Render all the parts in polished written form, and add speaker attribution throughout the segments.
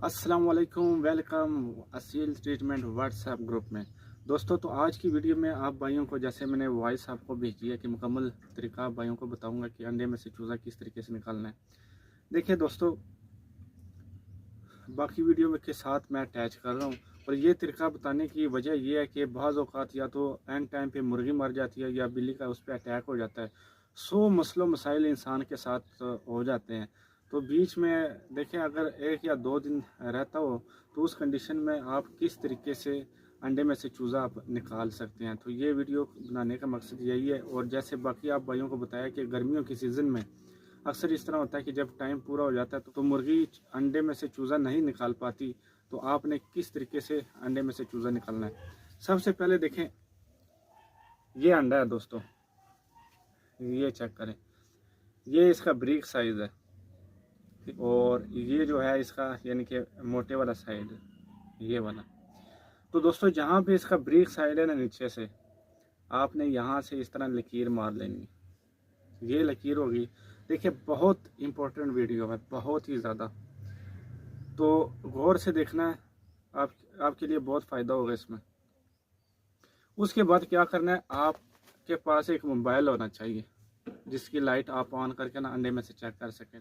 Speaker 1: अस्सलाम वालेकुम, welcome Aseel treatment WhatsApp group में। दोस्तों, तो आज की वीडियो में आप भाइयों को, जैसे मैंने वॉइस आपको भेजी है कि मुकम्मल तरीका आप भाइयों को बताऊंगा कि अंडे में से चूज़ा किस तरीके से निकालना है। देखिए दोस्तों, बाकी वीडियो में के साथ मैं अटैच कर रहा हूँ और ये तरीका बताने की वजह यह है कि बाज़ औक़ात या तो एंड टाइम पे मुर्गी मर जाती है या बिल्ली का उस पर अटैक हो जाता है। 100 मसलों मसाइल इंसान के साथ हो जाते हैं। तो बीच में देखें, अगर 1 या 2 दिन रहता हो तो उस कंडीशन में आप किस तरीके से अंडे में से चूज़ा आप निकाल सकते हैं। तो ये वीडियो बनाने का मकसद यही है। और जैसे बाकी आप भाइयों को बताया कि गर्मियों की सीज़न में अक्सर इस तरह होता है कि जब टाइम पूरा हो जाता है तो मुर्गी अंडे में से चूज़ा नहीं निकाल पाती। तो आपने किस तरीके से अंडे में से चूज़ा निकालना है। सबसे पहले देखें, ये अंडा है दोस्तों, ये चेक करें, ये इसका ब्रीक साइज़ है और ये जो है इसका यानी कि मोटे वाला साइड, ये वाला। तो दोस्तों, जहाँ पे इसका ब्रीक साइड है ना, नीचे से आपने यहाँ से इस तरह लकीर मार लेनी। ये लकीर होगी। देखिए, बहुत इंपॉर्टेंट वीडियो है, बहुत ही ज़्यादा, तो गौर से देखना है। आपके लिए बहुत फ़ायदा होगा इसमें। उसके बाद क्या करना है, आपके पास एक मोबाइल होना चाहिए जिसकी लाइट आप ऑन करके ना अंडे में से चेक कर सकें।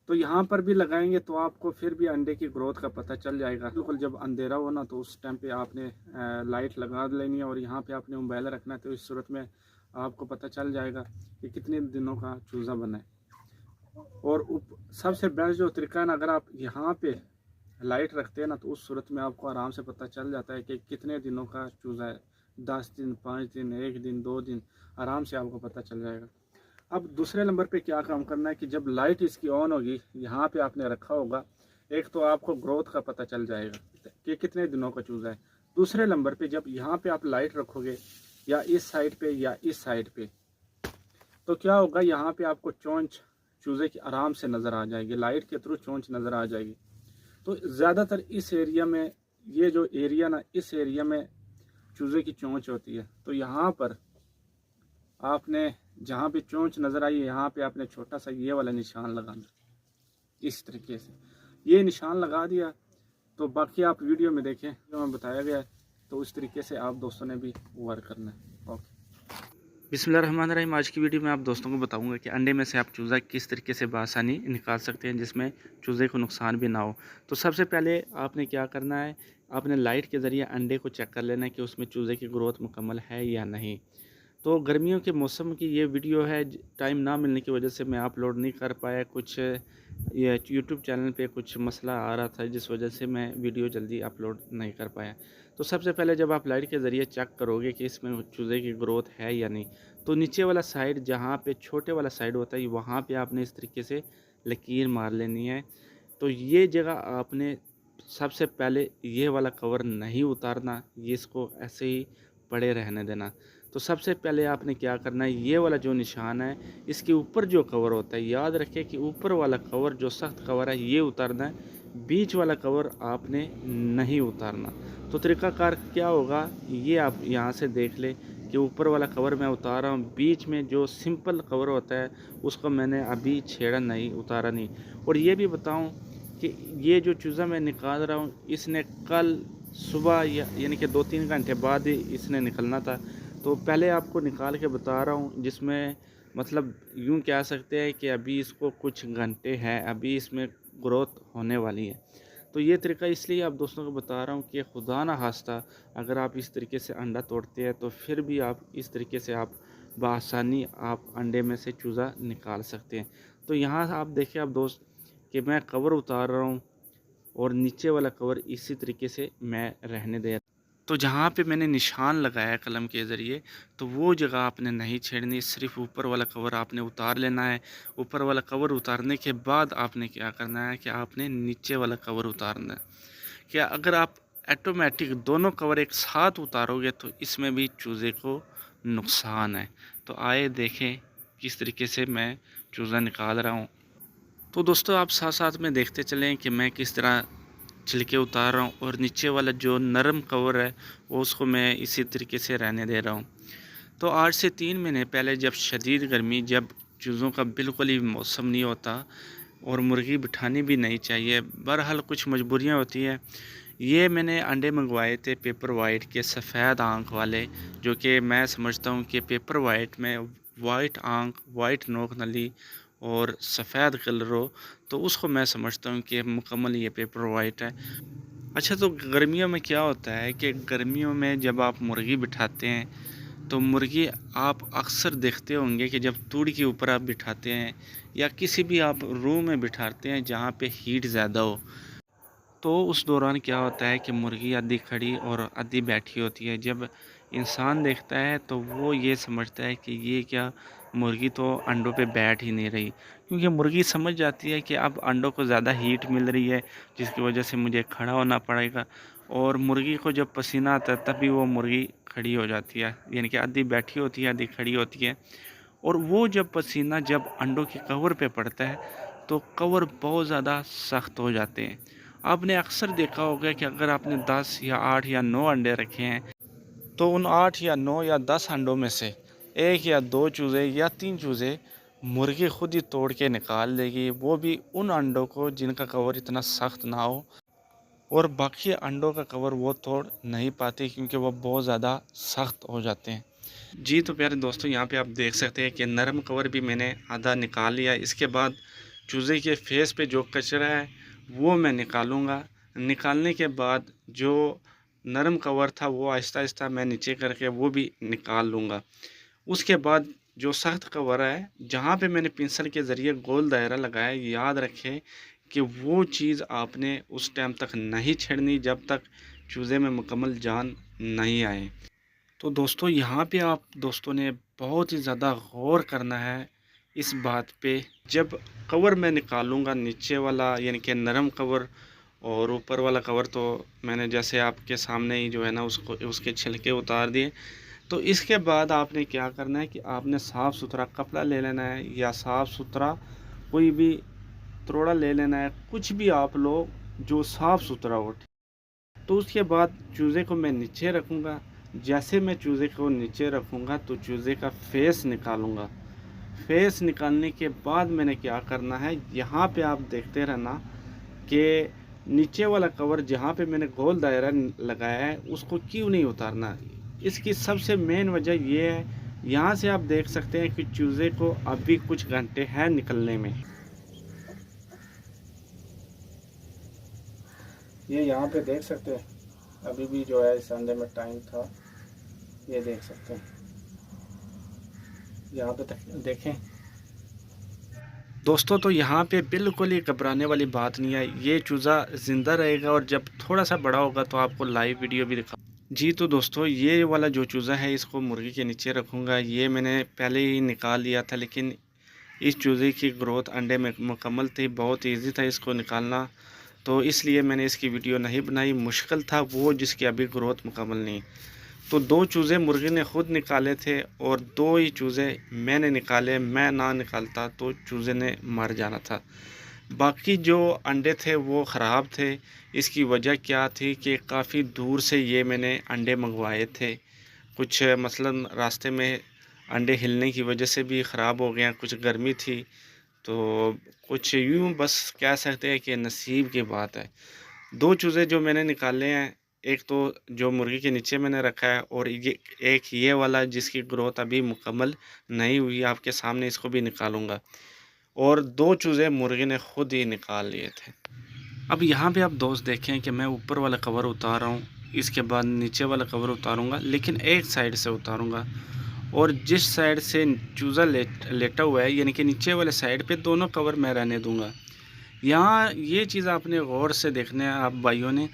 Speaker 1: तो यहाँ पर भी लगाएंगे तो आपको फिर भी अंडे की ग्रोथ का पता चल जाएगा। बिल्कुल जब अंधेरा हो ना, तो उस टाइम पे आपने लाइट लगा लेनी है और यहाँ पे आपने मोबाइल रखना है। तो इस सूरत में आपको पता चल जाएगा कि कितने दिनों का चूज़ा बना है। और सबसे बेस्ट जो तरीका है ना, अगर आप यहाँ पे लाइट रखते हैं ना, तो उस सूरत में आपको आराम से पता चल जाता है कि कितने दिनों का चूज़ा है। 10 दिन, 5 दिन, 1 दिन, 2 दिन, आराम से आपको पता चल जाएगा। अब दूसरे नंबर पे क्या काम करना है कि जब लाइट इसकी ऑन होगी, यहाँ पे आपने रखा होगा, एक तो आपको ग्रोथ का पता चल जाएगा कि कितने दिनों का चूज़ा है। दूसरे नंबर पे जब यहाँ पे आप लाइट रखोगे, या इस साइड पे या इस साइड पे, तो क्या होगा, यहाँ पे आपको चोंच चूज़े की आराम से नज़र आ जाएगी, लाइट के थ्रू चोंच नज़र आ जाएगी। तो ज़्यादातर इस एरिया में, ये जो एरिया ना, इस एरिया में चूज़े की चोंच होती है। तो यहाँ पर आपने, जहाँ पे चोंच नज़र आई, यहाँ पे आपने छोटा सा ये वाला निशान लगाना। इस तरीके से ये निशान लगा दिया। तो बाकी आप वीडियो में देखें जो मैं बताया गया है, तो उस तरीके से आप दोस्तों ने भी वर्क करना है। ओके, बिस्मिल्लाहिर्रहमानिर्रहीम। आज की वीडियो में आप दोस्तों को बताऊंगा कि अंडे में से आप चूज़ा किस तरीके से बआसानी निकाल सकते हैं जिसमें चूज़े को नुकसान भी ना हो। तो सबसे पहले आपने क्या करना है, आपने लाइट के ज़रिए अंडे को चेक कर लेना है कि उसमें चूज़े की ग्रोथ मुकम्मल है या नहीं। तो गर्मियों के मौसम की ये वीडियो है, टाइम ना मिलने की वजह से मैं अपलोड नहीं कर पाया। कुछ ये यूट्यूब चैनल पे कुछ मसला आ रहा था जिस वजह से मैं वीडियो जल्दी अपलोड नहीं कर पाया। तो सबसे पहले जब आप लाइट के ज़रिए चेक करोगे कि इसमें चूज़े की ग्रोथ है या नहीं, तो नीचे वाला साइड, जहाँ पे छोटे वाला साइड होता है, वहाँ पे आपने इस तरीके से लकीर मार लेनी है। तो ये जगह आपने सबसे पहले ये वाला कवर नहीं उतारना, ये इसको ऐसे ही पड़े रहने देना। तो सबसे पहले आपने क्या करना है, ये वाला जो निशान है, इसके ऊपर जो कवर होता है, याद रखें कि ऊपर वाला कवर जो सख्त कवर है ये उतारना है, बीच वाला कवर आपने नहीं उतारना। तो तरीक़ाकार क्या होगा, ये आप यहाँ से देख ले कि ऊपर वाला कवर मैं उतार रहा हूँ, बीच में जो सिंपल कवर होता है उसको मैंने अभी छेड़ा नहीं, उतारा नहीं। और ये भी बताऊँ कि ये जो चूज़ा मैं निकाल रहा हूँ, इसने कल सुबह यानी कि 2-3 घंटे बाद ही इसने निकलना था। तो पहले आपको निकाल के बता रहा हूँ, जिसमें मतलब यूँ कह सकते हैं कि अभी इसको कुछ घंटे हैं, अभी इसमें ग्रोथ होने वाली है। तो ये तरीका इसलिए आप दोस्तों को बता रहा हूँ कि खुदा ना खास्ता अगर आप इस तरीके से अंडा तोड़ते हैं तो फिर भी आप इस तरीके से आप बआसानी आप अंडे में से चूज़ा निकाल सकते हैं। तो यहाँ आप देखिए आप दोस्त कि मैं कवर उतार रहा हूँ और नीचे वाला कवर इसी तरीके से मैं रहने दे। तो जहाँ पे मैंने निशान लगाया कलम के ज़रिए, तो वो जगह आपने नहीं छेड़नी, सिर्फ ऊपर वाला कवर आपने उतार लेना है। ऊपर वाला कवर उतारने के बाद आपने क्या करना है कि आपने नीचे वाला कवर उतारना है। क्या अगर आप ऑटोमेटिक दोनों कवर एक साथ उतारोगे तो इसमें भी चूज़े को नुकसान है। तो आए देखें किस तरीके से मैं चूज़ा निकाल रहा हूँ। तो दोस्तों, आप साथ साथ में देखते चलें कि मैं किस तरह छिलके उतार रहा हूँ और नीचे वाला जो नरम कवर है वो उसको मैं इसी तरीके से रहने दे रहा हूँ। तो आज से 3 महीने पहले जब शदीद गर्मी, जब चूज़ों का बिल्कुल ही मौसम नहीं होता, और मुर्गी बिठानी भी नहीं चाहिए। बहरहाल कुछ मजबूरियाँ होती हैं। ये मैंने अंडे मंगवाए थे पेपर वाइट के सफ़ेद आँख वाले, जो कि मैं समझता हूँ कि पेपर वाइट में वाइट आँख, वाइट नोक नली और सफ़ेद कलर हो, तो उसको मैं समझता हूँ कि मुकम्मल ये पेपर वाइट है। अच्छा, तो गर्मियों में क्या होता है कि गर्मियों में जब आप मुर्गी बिठाते हैं, तो मुर्गी आप अक्सर देखते होंगे कि जब तूड़ी के ऊपर आप बिठाते हैं या किसी भी आप रूम में बिठाते हैं जहाँ पे हीट ज़्यादा हो, तो उस दौरान क्या होता है कि मुर्गी आधी खड़ी और आधी बैठी होती है। जब इंसान देखता है तो वो ये समझता है कि ये क्या, मुर्गी तो अंडों पे बैठ ही नहीं रही, क्योंकि मुर्गी समझ जाती है कि अब अंडों को ज़्यादा हीट मिल रही है, जिसकी वजह से मुझे खड़ा होना पड़ेगा। और मुर्गी को जब पसीना आता है तभी वो मुर्गी खड़ी हो जाती है, यानी कि आधी बैठी होती है आधी खड़ी होती है। और वो जब पसीना जब अंडों के कवर पे पड़ता है तो कवर बहुत ज़्यादा सख्त हो जाते हैं। आपने अक्सर देखा होगा कि अगर आपने 10 या 8 या 9 अंडे रखे हैं, तो उन 8 या 9 या 10 अंडों में से 1 या 2 चूज़े या 3 चूज़े मुर्गी खुद ही तोड़ के निकाल देगी, वो भी उन अंडों को जिनका कवर इतना सख्त ना हो। और बाकी अंडों का कवर वो तोड़ नहीं पाती, क्योंकि वो बहुत ज़्यादा सख्त हो जाते हैं। जी, तो प्यारे दोस्तों, यहाँ पे आप देख सकते हैं कि नरम कवर भी मैंने आधा निकाल लिया। इसके बाद चूज़े के फेस पे जो कचरा है वो मैं निकालूँगा। निकालने के बाद जो नरम कवर था वो आहिस्ता-आहिस्ता मैं नीचे करके वो भी निकाल लूँगा। उसके बाद जो सख्त कवर है, जहाँ पे मैंने पिंसल के ज़रिए गोल दायरा लगाया, याद रखें कि वो चीज़ आपने उस टाइम तक नहीं छेड़नी जब तक चूज़े में मुकम्मल जान नहीं आए। तो दोस्तों, यहाँ पे आप दोस्तों ने बहुत ही ज़्यादा गौर करना है इस बात पे। जब कवर मैं निकालूंगा, नीचे वाला यानी कि नरम कवर और ऊपर वाला कवर, तो मैंने जैसे आपके सामने ही जो है ना उसको उसके छिलके उतार दिए। तो इसके बाद आपने क्या करना है कि आपने साफ़ सुथरा कपड़ा ले लेना है या साफ़ सुथरा कोई भी त्रोड़ा ले लेना है, कुछ भी आप लो जो साफ़ सुथरा हो। तो उसके बाद चूज़े को मैं नीचे रखूँगा। जैसे मैं चूज़े को नीचे रखूँगा तो चूज़े का फेस निकालूँगा। फेस निकालने के बाद मैंने क्या करना है, यहाँ पे आप देखते रहना कि नीचे वाला कवर जहाँ पे मैंने गोल दायरा लगाया है उसको क्यों नहीं उतारना। इसकी सबसे मेन वजह ये है, यहाँ से आप देख सकते हैं कि चूज़े को अभी कुछ घंटे हैं निकलने में। ये यहाँ पे देख सकते हैं अभी भी जो है इस अंडे में टाइम था, ये देख सकते हैं यहाँ पे देखें दोस्तों। तो यहाँ पे बिल्कुल ही घबराने वाली बात नहीं है, ये चूज़ा ज़िंदा रहेगा और जब थोड़ा सा बड़ा होगा तो आपको लाइव वीडियो भी दिखा। जी, तो दोस्तों, ये वाला जो चूज़ा है इसको मुर्गी के नीचे रखूँगा। ये मैंने पहले ही निकाल लिया था, लेकिन इस चूज़े की ग्रोथ अंडे में मुकम्मल थी, बहुत ईजी था इसको निकालना, तो इसलिए मैंने इसकी वीडियो नहीं बनाई। मुश्किल था वो जिसकी अभी ग्रोथ मुकम्मल नहीं। तो 2 चूज़े मुर्गी ने खुद निकाले थे और 2 ही चूज़े मैंने निकाले। मैं ना निकालता तो चूज़े ने मर जाना था। बाकी जो अंडे थे वो ख़राब थे। इसकी वजह क्या थी कि काफ़ी दूर से ये मैंने अंडे मंगवाए थे। कुछ मसलन रास्ते में अंडे हिलने की वजह से भी ख़राब हो गए हैं, कुछ गर्मी थी, तो कुछ यूँ बस कह सकते हैं कि नसीब की बात है। 2 चूज़े जो मैंने निकाले हैं, एक तो जो मुर्गी के नीचे मैंने रखा है और ये एक ये वाला जिसकी ग्रोथ अभी मुकम्मल नहीं हुई, आपके सामने इसको भी निकालूँगा। और 2 चूज़े मुर्गी ने खुद ही निकाल लिए थे। अब यहाँ पे आप दोस्त देखें कि मैं ऊपर वाला कवर उतार रहा हूँ, इसके बाद नीचे वाला कवर उतारूँगा, लेकिन एक साइड से उतारूँगा। और जिस साइड से चूज़ा लेटा हुआ है, यानी कि नीचे वाले साइड पे दोनों कवर मैं रहने दूँगा। यहाँ ये चीज़ आपने गौर से देखना है आप भाइयों ने।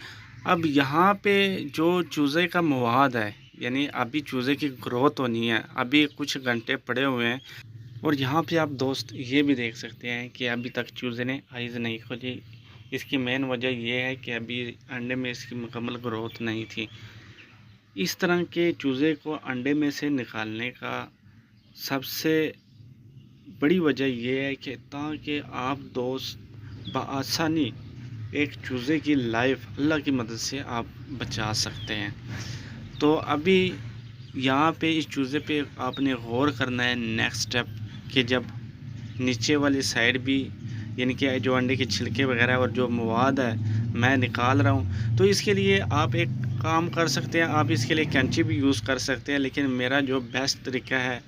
Speaker 1: अब यहाँ पे जो चूज़े का मवाद है, यानी अभी चूज़े की ग्रोथ होनी है, अभी कुछ घंटे पड़े हुए हैं। और यहाँ पे आप दोस्त ये भी देख सकते हैं कि अभी तक चूज़े ने आइज़ नहीं खोली। इसकी मेन वजह ये है कि अभी अंडे में इसकी मुकम्मल ग्रोथ नहीं थी। इस तरह के चूज़े को अंडे में से निकालने का सबसे बड़ी वजह ये है कि ताकि आप दोस्त बआसानी एक चूज़े की लाइफ अल्लाह की मदद से आप बचा सकते हैं। तो अभी यहाँ पे इस चूज़े पे आपने गौर करना है नेक्स्ट स्टेप, कि जब नीचे वाली साइड भी यानी कि जो अंडे के छिलके वगैरह और जो मवाद है मैं निकाल रहा हूँ। तो इसके लिए आप एक काम कर सकते हैं, आप इसके लिए कैंची भी यूज़ कर सकते हैं, लेकिन मेरा जो बेस्ट तरीका है,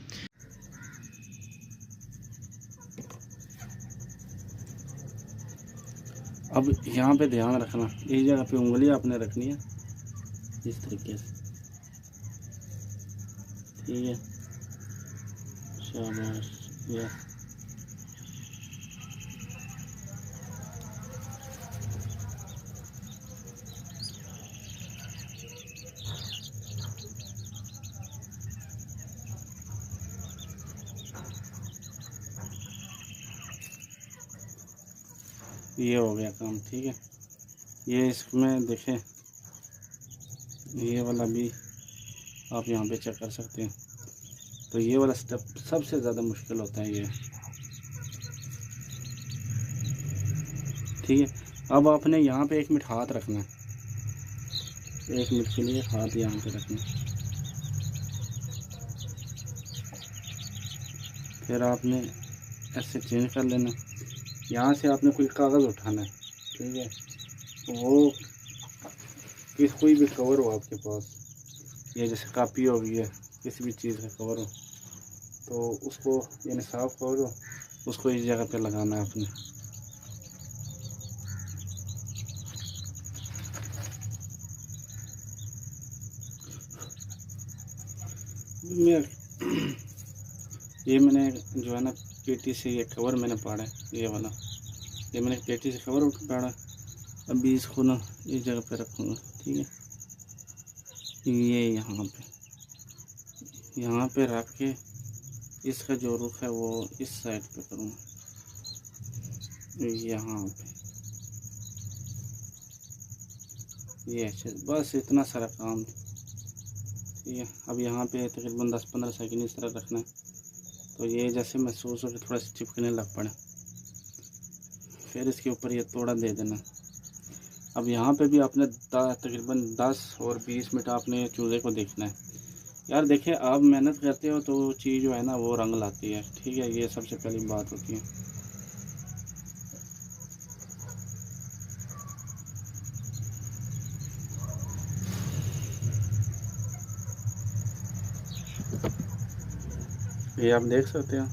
Speaker 1: अब यहाँ पे ध्यान रखना, इस जगह पे उंगली आपने रखनी है इस तरीके से, ठीक है। शाबाश, ये हो गया काम, ठीक है। ये इसमें देखें, ये वाला भी आप यहाँ पे चेक कर सकते हैं। तो ये वाला स्टेप सबसे ज़्यादा मुश्किल होता है ये, ठीक है। अब आपने यहाँ पे 1 मिनट हाथ रखना है, 1 मिनट के लिए हाथ यहाँ पे रखना है। फिर आपने ऐसे चेंज कर लेना, यहाँ से आपने कोई कागज़ उठाना है, ठीक है। वो कोई भी कवर हो आपके पास, ये जैसे कापी हो गई है, किसी भी चीज़ का कवर हो, तो उसको यानी साफ कवर हो, उसको इस जगह पे लगाना है आपने। ये मैंने जो है ना पेटी से ये कवर मैंने पाड़ा है, ये वाला, ये मैंने पेटी से कवर पाड़ा। अभी इसको ना इस जगह पे रखूँगा, ठीक है। ये यहाँ पे रख के इसका जो रुख है वो इस साइड पे करूँगा, यहाँ पे। ये बस इतना सारा काम, ठीक है। अब यहाँ पे तकरीबन 10-15 सेकंड इस तरह रखना है, तो ये जैसे महसूस हो कि थोड़ा सा चिपकने लग पड़े, फिर इसके ऊपर ये तोड़ा दे देना। अब यहाँ पे भी आपने तकरीबन 10 और 20 मिनट आपने चूज़े को देखना है। यार देखिए, आप मेहनत करते हो तो चीज़ जो है ना वो रंग लाती है, ठीक है। ये सबसे पहली बात होती है। ये आप देख सकते हो,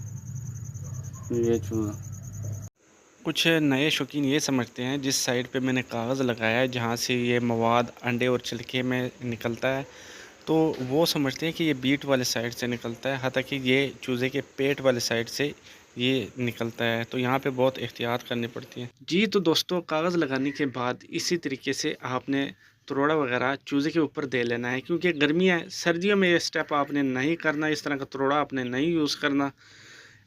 Speaker 1: ये चूज़ा। कुछ नए शौकीन ये समझते हैं जिस साइड पे मैंने कागज़ लगाया है जहाँ से ये मवाद अंडे और छिलके में निकलता है, तो वो समझते हैं कि ये बीट वाले साइड से निकलता है, हालांकि ये चूज़े के पेट वाले साइड से ये निकलता है। तो यहाँ पे बहुत एहतियात करनी पड़ती है जी। तो दोस्तों, कागज़ लगाने के बाद इसी तरीके से आपने तरोड़ा वगैरह चूज़े के ऊपर दे लेना है, क्योंकि गर्मी है। सर्दियों में ये स्टेप आपने नहीं करना, इस तरह का तरोड़ा आपने नहीं यूज़ करना।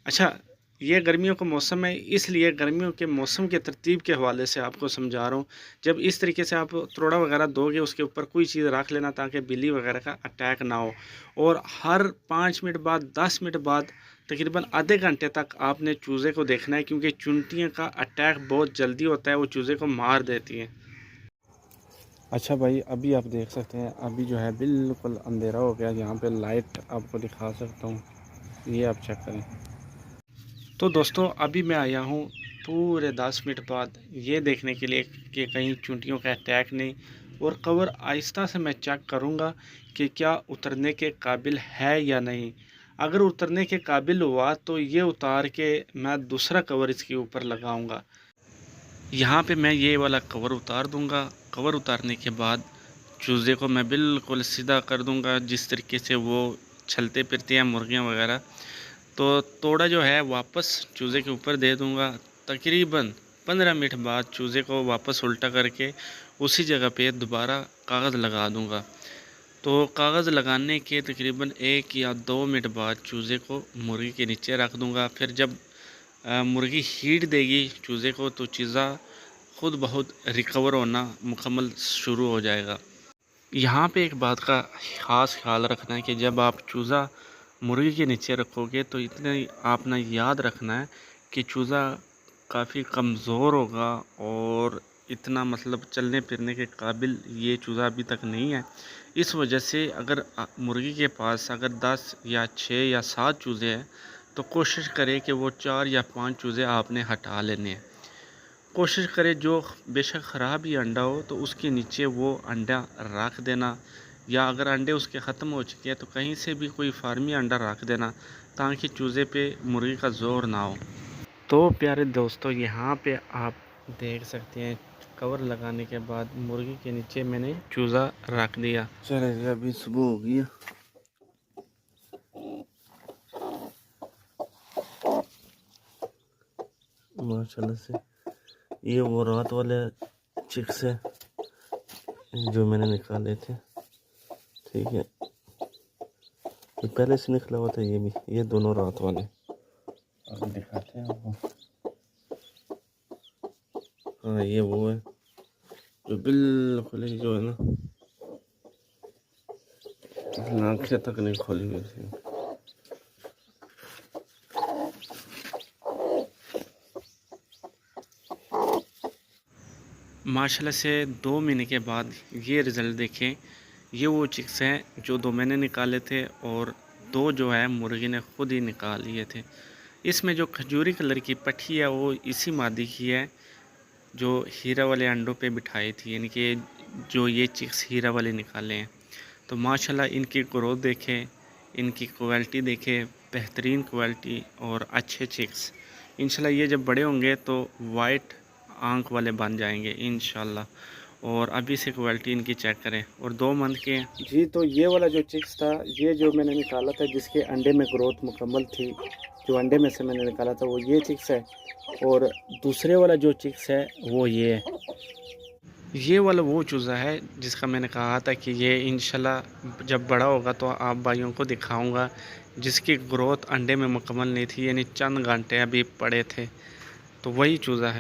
Speaker 1: अच्छा, ये गर्मियों का मौसम है, इसलिए गर्मियों के मौसम के तरतीब के हवाले से आपको समझा रहा हूँ। जब इस तरीके से आप तरोड़ा वगैरह दोगे, उसके ऊपर कोई चीज़ रख लेना ताकि बिल्ली वगैरह का अटैक ना हो। और हर 5 मिनट बाद, 10 मिनट बाद, तकरीबन आधे घंटे तक आपने चूज़े को देखना है, क्योंकि चुनटियों का अटैक बहुत जल्दी होता है, वो चूज़े को मार देती हैं। अच्छा भाई, अभी आप देख सकते हैं, अभी जो है बिल्कुल अंधेरा हो गया। यहाँ पे लाइट आपको दिखा सकता हूँ, ये आप चेक करें। तो दोस्तों, अभी मैं आया हूँ पूरे 10 मिनट बाद ये देखने के लिए कि कहीं चूंटियों का अटैक नहीं, और कवर आहिस्ता से मैं चेक करूँगा कि क्या उतरने के काबिल है या नहीं। अगर उतरने के काबिल हुआ तो ये उतार के मैं दूसरा कवर इसके ऊपर लगाऊंगा। यहाँ पे मैं ये वाला कवर उतार दूंगा। कवर उतारने के बाद चूज़े को मैं बिल्कुल सीधा कर दूंगा, जिस तरीके से वो चलते फिरती हैं मुर्गियाँ वगैरह। तो तोड़ा जो है वापस चूज़े के ऊपर दे दूंगा। तकरीबन 15 मिनट बाद चूज़े को वापस उल्टा करके उसी जगह पे दोबारा कागज़ लगा दूंगा। तो कागज़ लगाने के तकरीबन 1 या 2 मिनट बाद चूज़े को मुर्गी के नीचे रख दूंगा। फिर जब मुर्गी हीट देगी चूज़े को, तो चीज़ा खुद बहुत रिकवर होना मुकम्मल शुरू हो जाएगा। यहाँ पे एक बात का ख़ास ख्याल रखना है कि जब आप चूज़ा मुर्गी के नीचे रखोगे तो इतने आपने याद रखना है कि चूज़ा काफ़ी कमज़ोर होगा, और इतना मतलब चलने फिरने के काबिल ये चूज़ा अभी तक नहीं है। इस वजह से अगर मुर्गी के पास अगर 10 या 6 या 7 चूज़े हैं, तो कोशिश करें कि वो 4 या 5 चूज़े आपने हटा लेने हैं। कोशिश करें जो बेशक ख़राब ही अंडा हो तो उसके नीचे वो अंडा रख देना, या अगर अंडे उसके ख़त्म हो चुके हैं तो कहीं से भी कोई फार्मी अंडा रख देना, ताकि चूज़े पे मुर्गी का ज़ोर ना हो। तो प्यारे दोस्तों, यहाँ पे आप देख सकते हैं कवर लगाने के बाद मुर्गी के नीचे मैंने चूज़ा रख दिया।
Speaker 2: चले अभी सुबह हो गई है। माशाल्लाह से ये वो रात वाले चिक्स है जो मैंने निकाले थे। ठीक है, ये पहले से निकला हुआ था, ये भी, ये दोनों रात वाले। अभी दिखाते हैं आपको। हाँ, ये वो है जो बिल्कुल ही जो है ना आँखें तक नहीं खोली हुई थी।
Speaker 1: माशाल्लाह से 2 महीने के बाद ये रिज़ल्ट देखें। ये वो चिक्स हैं जो 2 मैंने निकाले थे और 2 जो है मुर्गी ने खुद ही निकाल लिए थे। इसमें जो खजूरी कलर की पट्टी है वो इसी मादी की है जो हीरा वाले अंडों पे बिठाई थी, यानी कि जो ये चिक्स हीरा वाले निकाले हैं। तो माशाल्लाह इनकी ग्रोथ देखें, इनकी क्वालिटी देखें, बेहतरीन क्वालिटी और अच्छे चिक्स। इंशाल्लाह ये जब बड़े होंगे तो वाइट आंख वाले बन जाएंगे इंशाल्लाह। और अभी से क्वालिटी इनकी चेक करें, और 2 मंथ के जी। तो ये वाला जो चिक्स था, ये जो मैंने निकाला था जिसके अंडे में ग्रोथ मुकम्मल थी, जो अंडे में से मैंने निकाला था वो ये चिक्स है। और दूसरे वाला जो चिक्स है वो ये है। ये वाला वो चूज़ा है जिसका मैंने कहा था कि ये इंशाल्लाह जब बड़ा होगा तो आप भाइयों को दिखाऊंगा, जिसकी ग्रोथ अंडे में मुकम्मल नहीं थी, यानी चंद घंटे अभी पड़े थे। तो वही चूज़ा है।